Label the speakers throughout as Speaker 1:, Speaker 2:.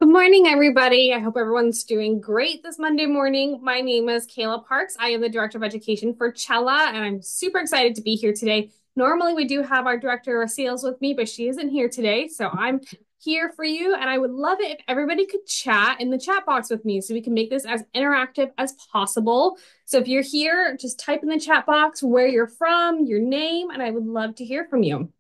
Speaker 1: Good morning, everybody. I hope everyone's doing great this Monday morning. My name is Kayla Parks. I am the Director of Education for Chella, and I'm super excited to be here today. Normally, we do have our Director of Sales with me, but she isn't here today. So I'm here for you, and I would love it if everybody could chat in the chat box with me so we can make this as interactive as possible. So if you're here, just type in the chat box where you're from, your name, and I would love to hear from you.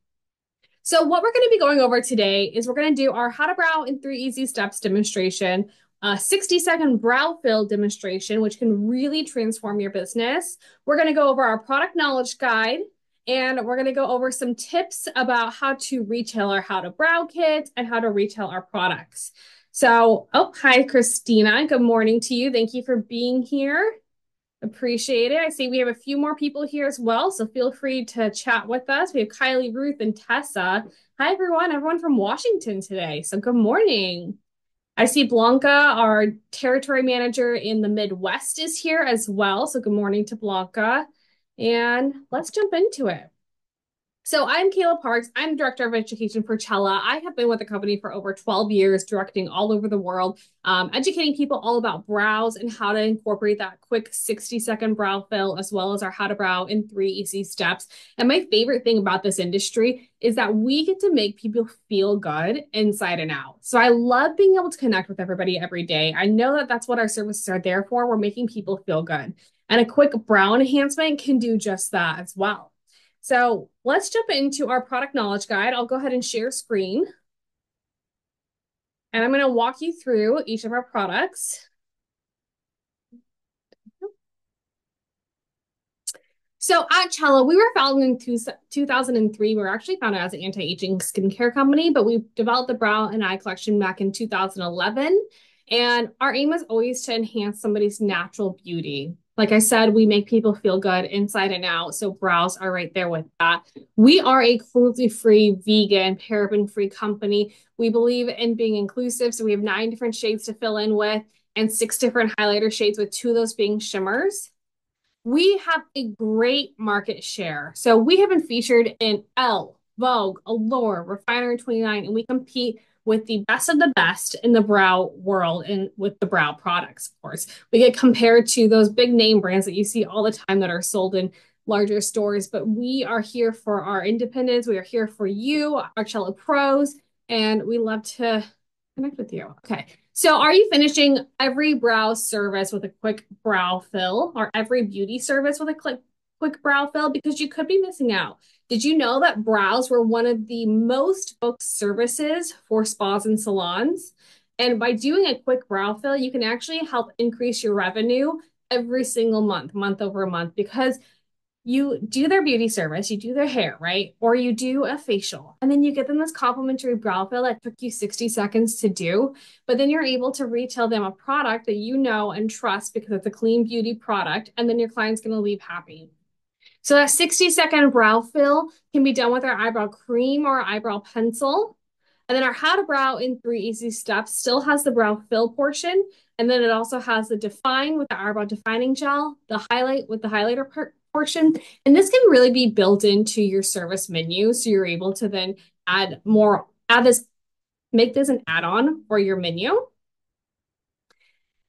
Speaker 1: So what we're going to be going over today is we're going to do our How to Brow in 3 Easy Steps demonstration, a 60-second brow fill demonstration, which can really transform your business. We're going to go over our product knowledge guide, and we're going to go over some tips about how to retail our How to Brow kit and how to retail our products. So, oh, hi, Christina. Good morning to you. Thank you for being here. Appreciate it. I see we have a few more people here as well, so feel free to chat with us. We have Kylie, Ruth, and Tessa. Hi, everyone from Washington today. So good morning. I see Blanca, our territory manager in the Midwest, is here as well. So good morning to Blanca. And let's jump into it. So I'm Kayla Parks. I'm Director of Education for Chella. I have been with the company for over 12 years, directing all over the world, educating people all about brows and how to incorporate that quick 60-second brow fill, as well as our How to Brow in 3 Easy Steps. And my favorite thing about this industry is that we get to make people feel good inside and out. So I love being able to connect with everybody every day. I know that that's what our services are there for. We're making people feel good. And a quick brow enhancement can do just that as well. So let's jump into our product knowledge guide. I'll go ahead and share screen. And I'm going to walk you through each of our products. So at Chella, we were founded in 2003. We were actually founded as an anti-aging skincare company, but we developed the brow and eye collection back in 2011. And our aim is always to enhance somebody's natural beauty. Like I said, we make people feel good inside and out. So brows are right there with that. We are a cruelty-free, vegan, paraben-free company. We believe in being inclusive. So we have 9 different shades to fill in with and 6 different highlighter shades, with 2 of those being shimmers. We have a great market share. So we have been featured in Elle, Vogue, Allure, Refinery 29, and we compete with the best of the best in the brow world and with the brow products, of course. We get compared to those big name brands that you see all the time that are sold in larger stores, but we are here for our independence. We are here for you, our Chella Pros, and we love to connect with you. Okay. So are you finishing every brow service with a quick brow fill, or every beauty service with a quick brow fill? Because you could be missing out. Did you know that brows were one of the most booked services for spas and salons? And by doing a quick brow fill, you can actually help increase your revenue every single month, month over month, because you do their beauty service, you do their hair, right? Or you do a facial, and then you get them this complimentary brow fill that took you 60 seconds to do. But then you're able to retail them a product that you know and trust because it's a clean beauty product, and then your client's going to leave happy. So that 60-second brow fill can be done with our eyebrow cream or eyebrow pencil. And then our How to Brow in 3 Easy Steps still has the brow fill portion. And then it also has the define with the eyebrow defining gel, the highlight with the highlighter portion. And this can really be built into your service menu. So you're able to then make this an add-on for your menu.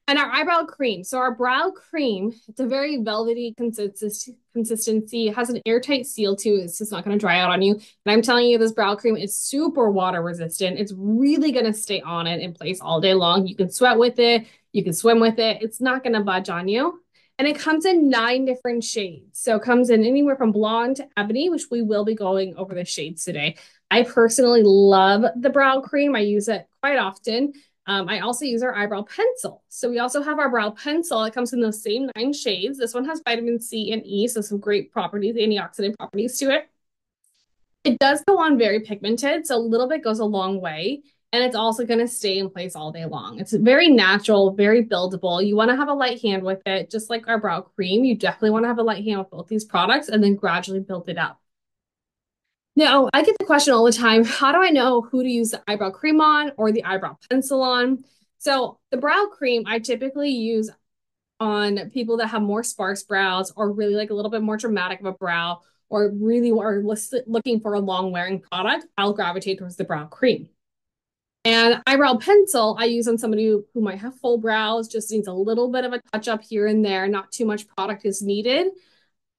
Speaker 1: And our eyebrow cream. So our brow cream, it's a very velvety consistency. It has an airtight seal too. It's just not going to dry out on you. And I'm telling you, this brow cream is super water resistant. It's really going to stay on it in place all day long. You can sweat with it. You can swim with it. It's not going to budge on you. And it comes in 9 different shades. So it comes in anywhere from blonde to ebony, which we will be going over the shades today. I personally love the brow cream. I use it quite often. I also use our eyebrow pencil. So we also have our brow pencil. It comes in those same 9 shades. This one has vitamin C and E, so some great properties, antioxidant properties to it. It does go on very pigmented, so a little bit goes a long way. And it's also going to stay in place all day long. It's very natural, very buildable. You want to have a light hand with it, just like our brow cream. You definitely want to have a light hand with both these products and then gradually build it up. Now, I get the question all the time, how do I know who to use the eyebrow cream on or the eyebrow pencil on? So the brow cream I typically use on people that have more sparse brows or really like a little bit more dramatic of a brow, or really are looking for a long wearing product. I'll gravitate towards the brow cream. And eyebrow pencil, I use on somebody who might have full brows, just needs a little bit of a touch up here and there. Not too much product is needed.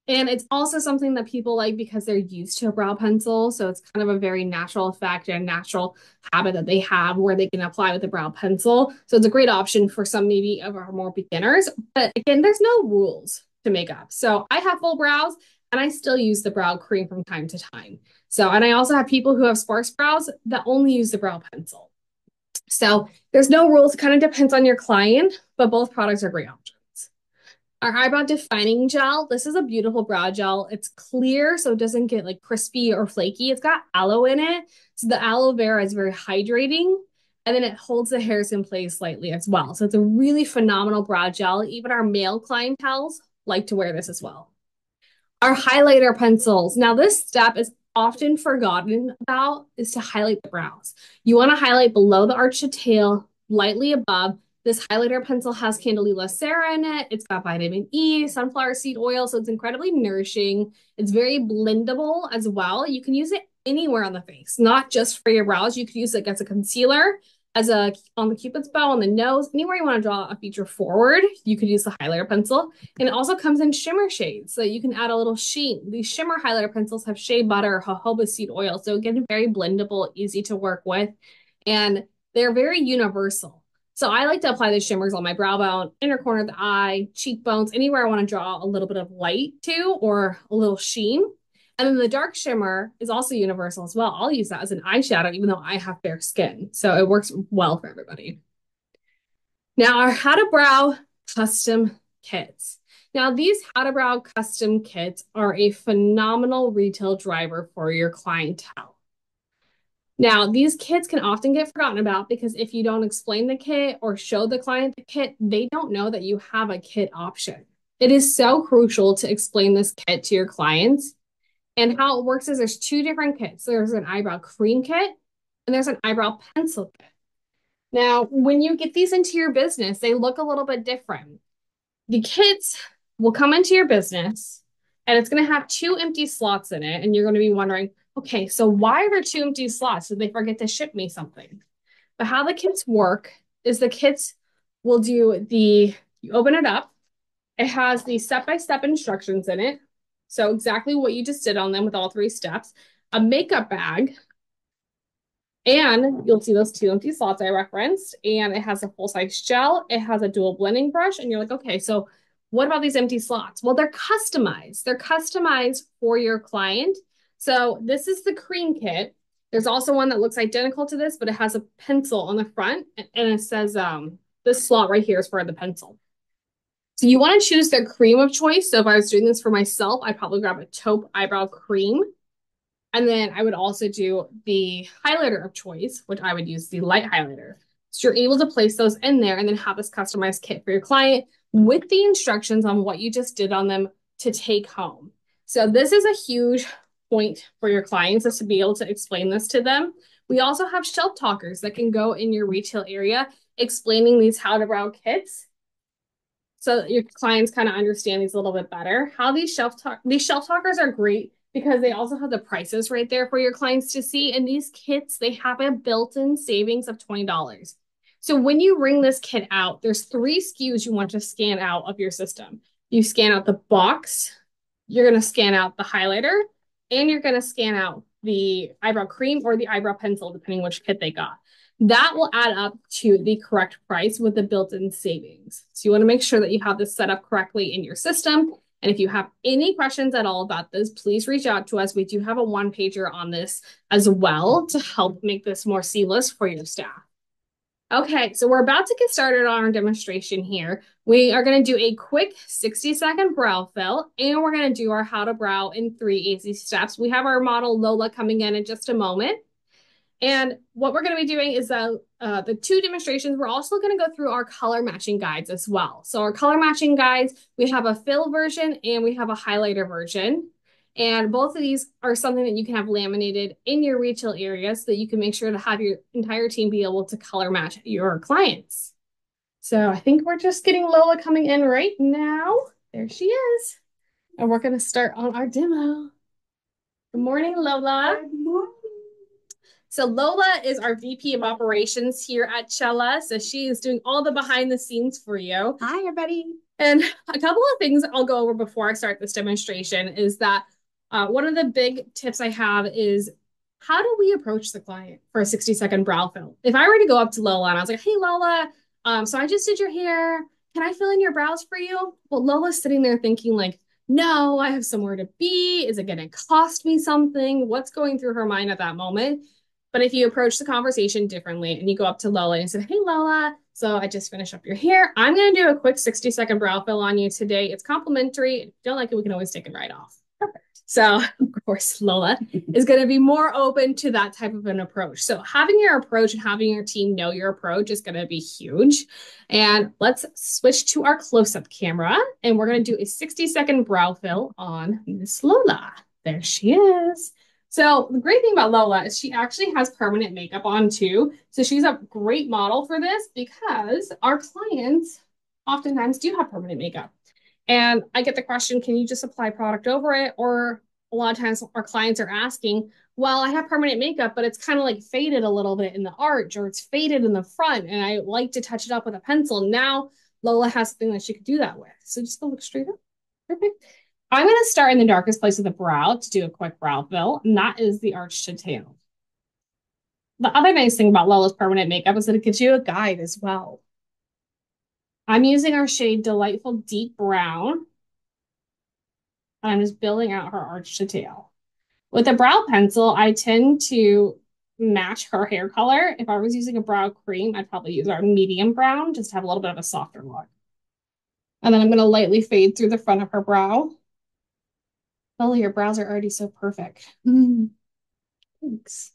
Speaker 1: And it's also something that people like because they're used to a brow pencil. So it's kind of a very natural effect and natural habit that they have where they can apply with a brow pencil. So it's a great option for some maybe of our more beginners. But again, there's no rules to makeup. So I have full brows and I still use the brow cream from time to time. So, and I also have people who have sparse brows that only use the brow pencil. So there's no rules. It kind of depends on your client, but both products are great options. Our eyebrow defining gel. This is a beautiful brow gel. It's clear, so it doesn't get like crispy or flaky. It's got aloe in it. So the aloe vera is very hydrating. And then it holds the hairs in place slightly as well. So it's a really phenomenal brow gel. Even our male clientels like to wear this as well. Our highlighter pencils. Now, this step is often forgotten about is to highlight the brows. You want to highlight below the arch of tail, lightly above. This highlighter pencil has Candelilla Sera in it. It's got vitamin E, sunflower seed oil, so it's incredibly nourishing. It's very blendable as well. You can use it anywhere on the face, not just for your brows. You could use it as a concealer, as a on the cupid's bow, on the nose, anywhere you want to draw a feature forward, you could use the highlighter pencil. And it also comes in shimmer shades, so you can add a little sheen. These shimmer highlighter pencils have shea butter, jojoba seed oil, so again, very blendable, easy to work with, and they're very universal. So I like to apply the shimmers on my brow bone, inner corner of the eye, cheekbones, anywhere I want to draw a little bit of light to or a little sheen. And then the dark shimmer is also universal as well. I'll use that as an eyeshadow, even though I have fair skin. So it works well for everybody. Now, our How to Brow custom kits. Now, these How to Brow custom kits are a phenomenal retail driver for your clientele. Now, these kits can often get forgotten about because if you don't explain the kit or show the client the kit, they don't know that you have a kit option. It is so crucial to explain this kit to your clients. And how it works is there's two different kits. There's an eyebrow cream kit and there's an eyebrow pencil kit. Now, when you get these into your business, they look a little bit different. The kits will come into your business and it's going to have two empty slots in it. And you're going to be wondering, okay, so why are there two empty slots? Did they forget to ship me something? But how the kits work is the kits will do you open it up. It has the step-by-step instructions in it. So exactly what you just did on them with all three steps, a makeup bag, and you'll see those two empty slots I referenced, and it has a full-size gel, it has a dual blending brush, and you're like, okay, so what about these empty slots? Well, they're customized. They're customized for your client. So this is the cream kit. There's also one that looks identical to this, but it has a pencil on the front, and it says this slot right here is for the pencil. So you want to choose the cream of choice. So if I was doing this for myself, I'd probably grab a taupe eyebrow cream. And then I would also do the highlighter of choice, which I would use the light highlighter. So you're able to place those in there and then have this customized kit for your client with the instructions on what you just did on them to take home. So this is a huge point for your clients, is to be able to explain this to them. We also have shelf talkers that can go in your retail area explaining these How to Brow kits, so that your clients kind of understand these a little bit better. How these shelf talkers are great because they also have the prices right there for your clients to see. And these kits, they have a built-in savings of $20. So when you ring this kit out, there's 3 SKUs you want to scan out of your system. You scan out the box, you're going to scan out the highlighter, and you're going to scan out the eyebrow cream or the eyebrow pencil, depending which kit they got. That will add up to the correct price with the built-in savings. So you want to make sure that you have this set up correctly in your system. And if you have any questions at all about this, please reach out to us. We do have a one-pager on this as well to help make this more seamless for your staff. Okay, so we're about to get started on our demonstration here. We are going to do a quick 60-second brow fill, and we're going to do our How to Brow in 3 easy steps. We have our model Lola coming in just a moment. And what we're going to be doing is the 2 demonstrations. We're also going to go through our color matching guides as well. So our color matching guides, we have a fill version and we have a highlighter version. And both of these are something that you can have laminated in your retail area so that you can make sure to have your entire team be able to color match your clients. So I think we're just getting Lola coming in right now. There she is. And we're going to start on our demo. Good morning, Lola.
Speaker 2: Good morning.
Speaker 1: So Lola is our VP of operations here at Chella. So she is doing all the behind the scenes for you.
Speaker 2: Hi, everybody.
Speaker 1: And a couple of things I'll go over before I start this demonstration is that one of the big tips I have is how do we approach the client for a 60-second brow fill? If I were to go up to Lola and I was like, hey, Lola, so I just did your hair. Can I fill in your brows for you? Well, Lola's sitting there thinking like, no, I have somewhere to be. Is it going to cost me something? What's going through her mind at that moment? But if you approach the conversation differently and you go up to Lola and say, hey, Lola, so I just finished up your hair. I'm going to do a quick 60-second brow fill on you today. It's complimentary. If you don't like it, we can always take it right off. Perfect. So, of course, Lola is going to be more open to that type of an approach. So, having your approach and having your team know your approach is going to be huge. And let's switch to our close up camera. And we're going to do a 60-second brow fill on Miss Lola. There she is. So the great thing about Lola is she actually has permanent makeup on too. So she's a great model for this because our clients oftentimes do have permanent makeup. And I get the question, can you just apply product over it? Or a lot of times our clients are asking, well, I have permanent makeup, but it's kind of like faded a little bit in the arch or it's faded in the front. And I like to touch it up with a pencil. Now Lola has something that she could do that with. So just go look straight up. Perfect. I'm going to start in the darkest place of the brow to do a quick brow fill, and that is the arch to tail. The other nice thing about Lola's permanent makeup is that it gives you a guide as well. I'm using our shade Delightful Deep Brown, and I'm just building out her arch to tail. With a brow pencil, I tend to match her hair color. If I was using a brow cream, I'd probably use our medium brown just to have a little bit of a softer look. And then I'm going to lightly fade through the front of her brow. Oh, your brows are already so perfect. Thanks.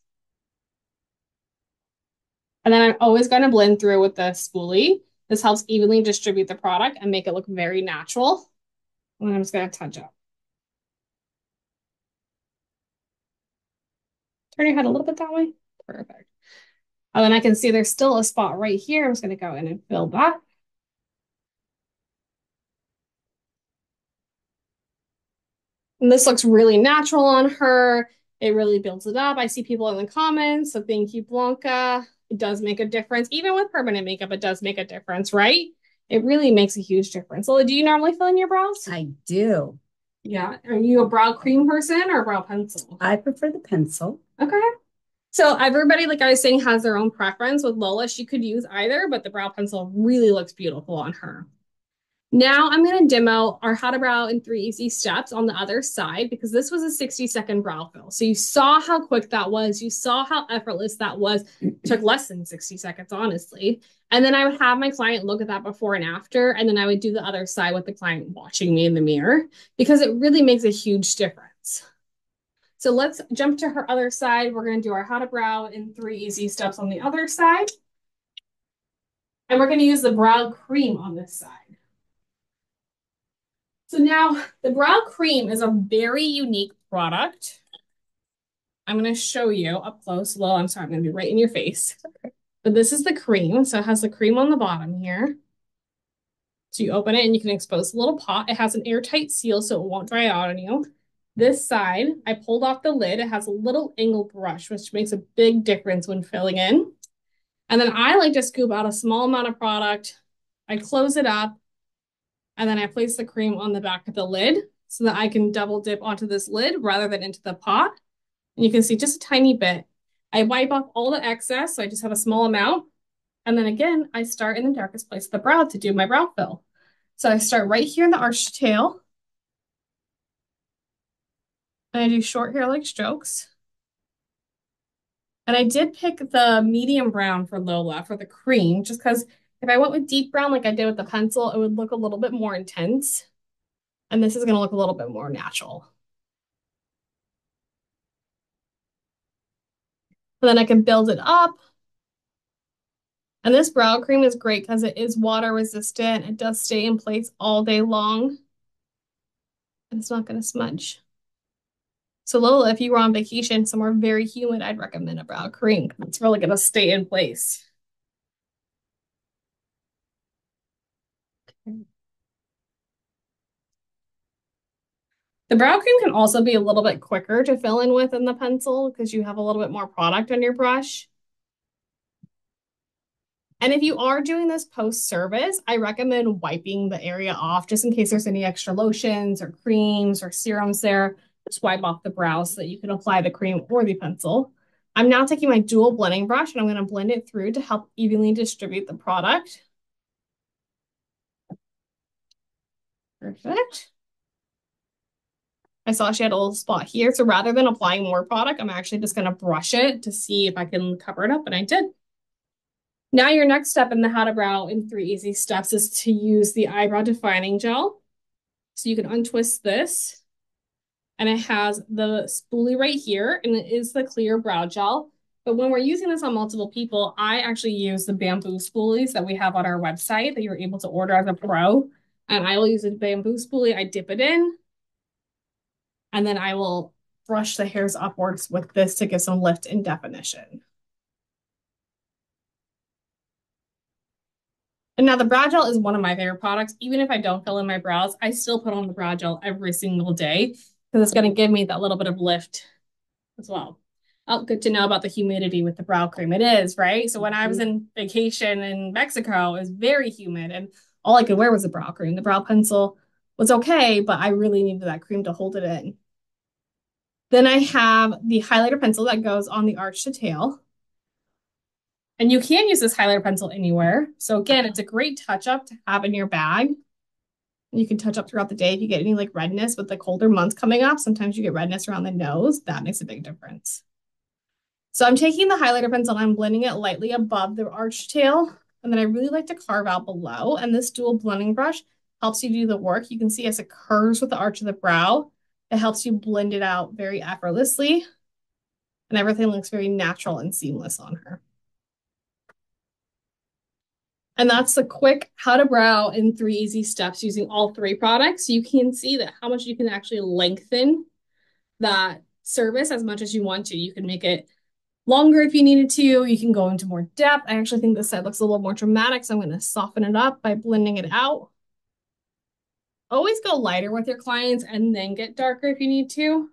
Speaker 1: And then I'm always going to blend through with the spoolie. This helps evenly distribute the product and make it look very natural. And I'm just going to touch up. Turn your head a little bit that way. Perfect. And then I can see there's still a spot right here. I'm just going to go in and fill that. And this looks really natural on her. It really builds it up. I see people in the comments. So thank you, Blanca. It does make a difference. Even with permanent makeup, it does make a difference, right? It really makes a huge difference. Lola, do you normally fill in your brows?
Speaker 2: I do.
Speaker 1: Yeah. Are you a brow cream person or a brow pencil?
Speaker 2: I prefer the pencil.
Speaker 1: Okay. So everybody, like I was saying, has their own preference. With Lola, she could use either, but the brow pencil really looks beautiful on her. Now I'm going to demo our How to Brow in 3 Easy Steps on the other side because this was a 60-second brow fill. So you saw how quick that was. You saw how effortless that was. It took less than 60 seconds, honestly. And then I would have my client look at that before and after, and then I would do the other side with the client watching me in the mirror because it really makes a huge difference. So let's jump to her other side. We're going to do our How to Brow in 3 Easy Steps on the other side. And we're going to use the brow cream on this side. So now the brow cream is a very unique product. I'm going to show you up close. Well, I'm sorry, I'm going to be right in your face. But this is the cream. So it has the cream on the bottom here. So you open it and you can expose a little pot. It has an airtight seal so it won't dry out on you. This side, I pulled off the lid. It has a little angle brush, which makes a big difference when filling in. And then I like to scoop out a small amount of product. I close it up. And then I place the cream on the back of the lid so that I can double dip onto this lid rather than into the pot. And you can see just a tiny bit. I wipe off all the excess, so I just have a small amount. And then again, I start in the darkest place of the brow to do my brow fill. So I start right here in the arched tail. And I do short hair-like strokes. And I did pick the medium brown for Lola for the cream, just because if I went with deep brown like I did with the pencil, it would look a little bit more intense. And this is going to look a little bit more natural. And then I can build it up. And this brow cream is great because it is water resistant. It does stay in place all day long. And it's not going to smudge. So Lola, if you were on vacation somewhere very humid, I'd recommend a brow cream. It's really going to stay in place. Okay. The brow cream can also be a little bit quicker to fill in with than the pencil because you have a little bit more product on your brush. And if you are doing this post-service, I recommend wiping the area off just in case there's any extra lotions or creams or serums there. Just wipe off the brow so that you can apply the cream or the pencil. I'm now taking my dual blending brush and I'm going to blend it through to help evenly distribute the product. Perfect. I saw she had a little spot here. So rather than applying more product, I'm actually just going to brush it to see if I can cover it up. And I did. Now your next step in the How to Brow in 3 Easy Steps is to use the eyebrow defining gel. So you can untwist this and it has the spoolie right here and it is the clear brow gel. But when we're using this on multiple people, I actually use the bamboo spoolies that we have on our website that you're able to order as a pro. And I will use a bamboo spoolie. I dip it in and then I will brush the hairs upwards with this to give some lift and definition. And now the brow gel is one of my favorite products. Even if I don't fill in my brows, I still put on the brow gel every single day because it's going to give me that little bit of lift as well. Oh, good to know about the humidity with the brow cream. It is, right? So when I was in vacation in Mexico, it was very humid and all I could wear was the brow cream. The brow pencil was okay, but I really needed that cream to hold it in. Then I have the highlighter pencil that goes on the arch to tail. And you can use this highlighter pencil anywhere. So again, it's a great touch up to have in your bag. You can touch up throughout the day if you get any like redness with the colder months coming up. Sometimes you get redness around the nose. That makes a big difference. So I'm taking the highlighter pencil and I'm blending it lightly above the arch tail. And then I really like to carve out below. And this dual blending brush helps you do the work. You can see as it curves with the arch of the brow, it helps you blend it out very effortlessly. And everything looks very natural and seamless on her. And that's the quick How to Brow in 3 Easy Steps using all 3 products. You can see that how much you can actually lengthen that service as much as you want to. You can make it longer if you needed to. You can go into more depth. I actually think this side looks a little more dramatic, so I'm going to soften it up by blending it out. Always go lighter with your clients and then get darker if you need to.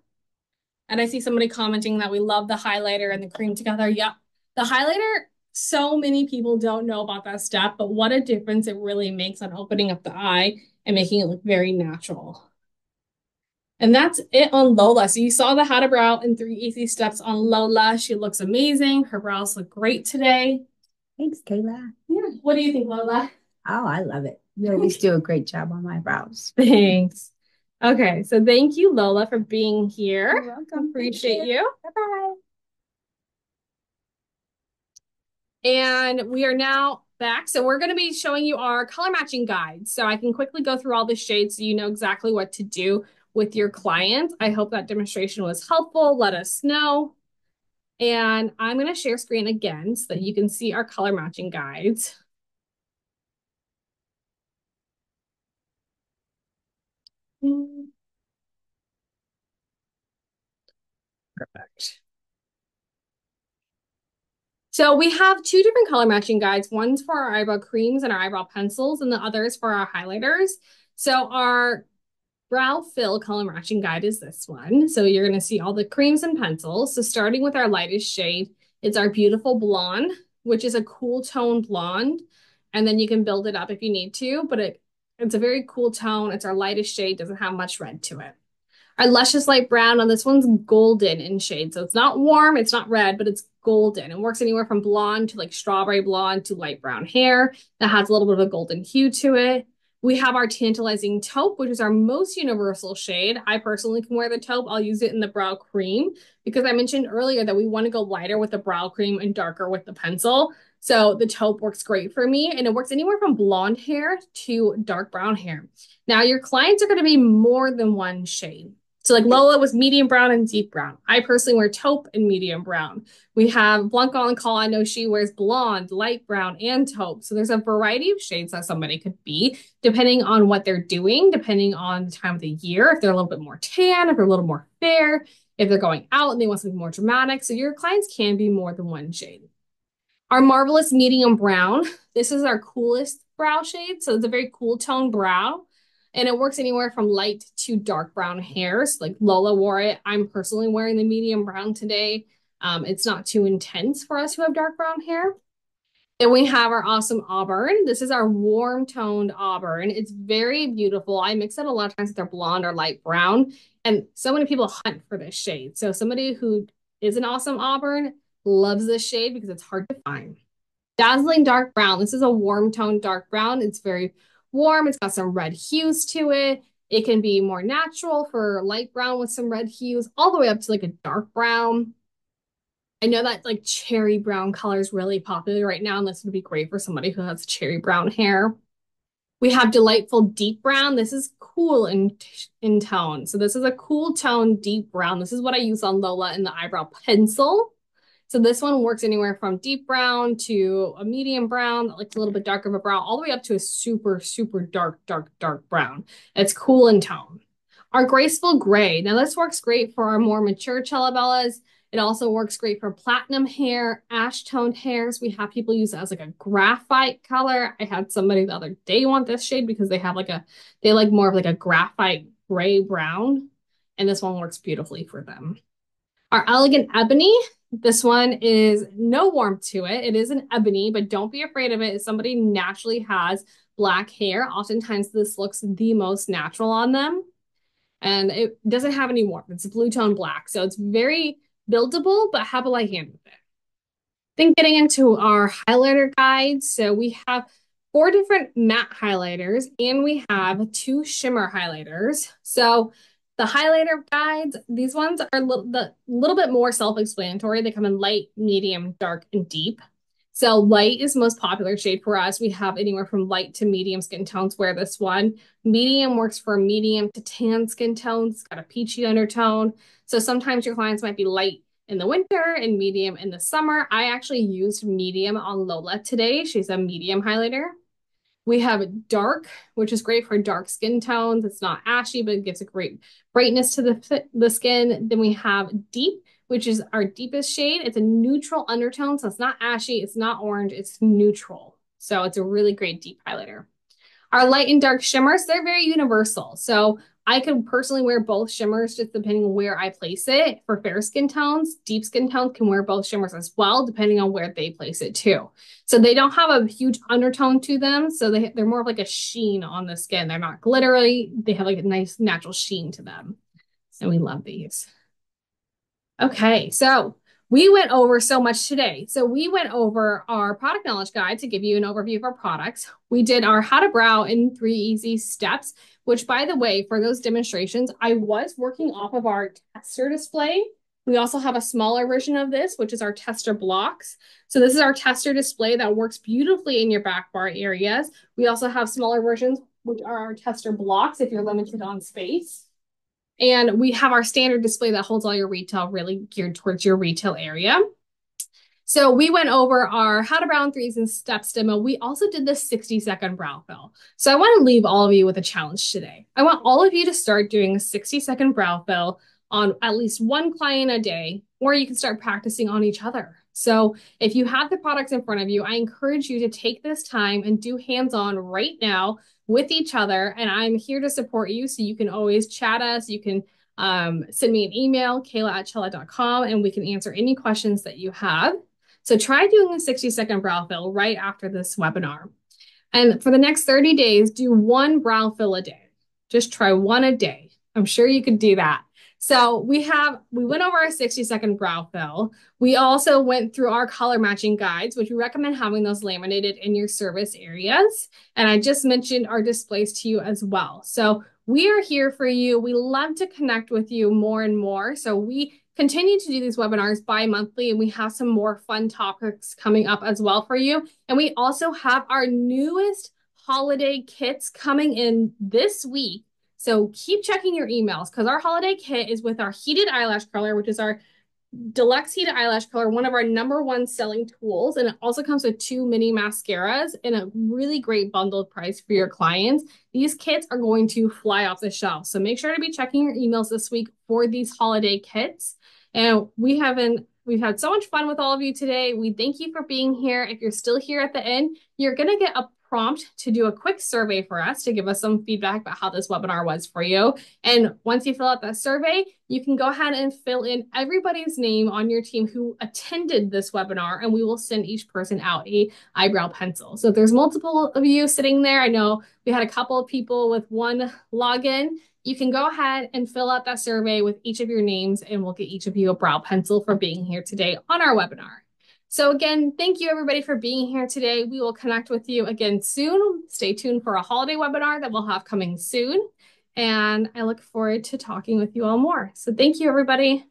Speaker 1: And I see somebody commenting that we love the highlighter and the cream together. Yep. The highlighter, so many people don't know about that step, but what a difference it really makes on opening up the eye and making it look very natural. And that's it on Lola. So you saw the How to Brow in 3 Easy Steps on Lola. She looks amazing. Her brows look great today.
Speaker 2: Thanks, Kayla.
Speaker 1: Yeah. What do you think, Lola?
Speaker 2: Oh, I love it. You always do a great job on my brows.
Speaker 1: Thanks. Okay, so thank you, Lola, for being here.
Speaker 2: You're welcome.
Speaker 1: Appreciate you.
Speaker 2: Bye-bye.
Speaker 1: And we are now back. So we're going to be showing you our color matching guide. So I can quickly go through all the shades so you know exactly what to do with your client. I hope that demonstration was helpful. Let us know. And I'm going to share screen again so that you can see our color matching guides. Perfect. So we have 2 different color matching guides. One's for our eyebrow creams and our eyebrow pencils, and the other is for our highlighters. So our brow fill color matching guide is this one. So you're going to see all the creams and pencils. So starting with our lightest shade, it's our beautiful blonde, which is a cool tone blonde. And then you can build it up if you need to, but it's a very cool tone. It's our lightest shade, doesn't have much red to it. Our luscious light brown on this one's golden in shade. So it's not warm, it's not red, but it's golden. It works anywhere from blonde to like strawberry blonde to light brown hair that has a little bit of a golden hue to it. We have our tantalizing taupe, which is our most universal shade. I personally can wear the taupe. I'll use it in the brow cream because I mentioned earlier that we want to go lighter with the brow cream and darker with the pencil. So the taupe works great for me, and it works anywhere from blonde hair to dark brown hair. Now your clients are going to be more than one shade. So like Lola was medium brown and deep brown. I personally wear taupe and medium brown. We have Blanca on call. I know she wears blonde, light brown, and taupe. So there's a variety of shades that somebody could be, depending on what they're doing, depending on the time of the year, if they're a little bit more tan, if they're a little more fair, if they're going out and they want something more dramatic. So your clients can be more than one shade. Our marvelous medium brown. This is our coolest brow shade. So it's a very cool tone brow. and it works anywhere from light to dark brown hairs. Like Lola wore it. I'm personally wearing the medium brown today. It's not too intense for us who have dark brown hair. Then we have our awesome auburn. This is our warm toned auburn. It's very beautiful. I mix it a lot of times with our blonde or light brown. And so many people hunt for this shade. So somebody who is an awesome auburn loves this shade because it's hard to find. Dazzling dark brown. This is a warm toned dark brown. It's very warm. It's got some red hues to it. It can be more natural for light brown with some red hues, all the way up to like a dark brown. I know that like cherry brown color is really popular right now, and this would be great for somebody who has cherry brown hair. We have delightful deep brown. This is cool in tone. So this is a cool tone deep brown. This is what I use on Lola in the eyebrow pencil. So this one works anywhere from deep brown to a medium brown, like a little bit darker of a brown, all the way up to a super, super dark, dark, dark brown. It's cool in tone. Our graceful gray. Now this works great for our more mature Cellabellas. It also works great for platinum hair, ash toned hairs. We have people use it as like a graphite color. I had somebody the other day want this shade because they like more of like a graphite gray brown. And this one works beautifully for them. Our elegant ebony. This one is no warmth to it. It is an ebony, but don't be afraid of it. If somebody naturally has black hair, oftentimes this looks the most natural on them. And it doesn't have any warmth. It's a blue tone black. So it's very buildable, but have a light hand with it. Then getting into our highlighter guide. So we have 4 different matte highlighters and we have 2 shimmer highlighters. So the highlighter guides, these ones are the little bit more self-explanatory. They come in light, medium, dark, and deep. So light is the most popular shade for us. We have anywhere from light to medium skin tones wear this one. Medium works for medium to tan skin tones. It's got a peachy undertone. So sometimes your clients might be light in the winter and medium in the summer. I actually used medium on Lola today. She's a medium highlighter. We have dark, which is great for dark skin tones. It's not ashy, but it gives a great brightness to the skin. Then we have deep, which is our deepest shade. It's a neutral undertone, so it's not ashy, it's not orange, it's neutral. So it's a really great deep highlighter. Our light and dark shimmers, they're very universal. So I could personally wear both shimmers just depending on where I place it. For fair skin tones, deep skin tones can wear both shimmers as well, depending on where they place it too. So they don't have a huge undertone to them. So they're more of like a sheen on the skin. They're not glittery. They have like a nice natural sheen to them. And we love these. Okay, so we went over so much today. So we went over our product knowledge guide to give you an overview of our products. We did our how to brow in 3 easy steps, which by the way, for those demonstrations, I was working off of our tester display. We also have a smaller version of this, which is our tester blocks. So this is our tester display that works beautifully in your back bar areas. We also have smaller versions, which are our tester blocks if you're limited on space. And we have our standard display that holds all your retail, really geared towards your retail area. So we went over our how to brow in 3 easy steps demo. We also did the 60-second brow fill. So I want to leave all of you with a challenge today. I want all of you to start doing a 60-second brow fill on at least 1 client a day, or you can start practicing on each other. So if you have the products in front of you, I encourage you to take this time and do hands-on right now with each other. And I'm here to support you. So you can always chat us. You can send me an email, kayla@chella.com, and we can answer any questions that you have. So try doing a 60-second brow fill right after this webinar. And for the next 30 days, do 1 brow fill a day. Just try 1 a day. I'm sure you could do that. So we went over our 60-second brow fill. We also went through our color matching guides, which we recommend having those laminated in your service areas. And I just mentioned our displays to you as well. So we are here for you. We love to connect with you more and more. So we continue to do these webinars bi-monthly, and we have some more fun topics coming up as well for you. And we also have our newest holiday kits coming in this week. So keep checking your emails because our holiday kit is with our heated eyelash curler, which is our deluxe heated eyelash curler, one of our #1 selling tools. And it also comes with 2 mini mascaras and a really great bundled price for your clients. These kits are going to fly off the shelf. So make sure to be checking your emails this week for these holiday kits. And we've had so much fun with all of you today. We thank you for being here. If you're still here at the end, you're going to get a prompt to do a quick survey for us to give us some feedback about how this webinar was for you. And once you fill out that survey, you can go ahead and fill in everybody's name on your team who attended this webinar, and we will send each person out a eyebrow pencil. So if there's multiple of you sitting there, I know we had a couple of people with one login. You can go ahead and fill out that survey with each of your names, and we'll get each of you a brow pencil for being here today on our webinar. So again, thank you everybody for being here today. We will connect with you again soon. Stay tuned for a holiday webinar that we'll have coming soon. And I look forward to talking with you all more. So thank you, everybody.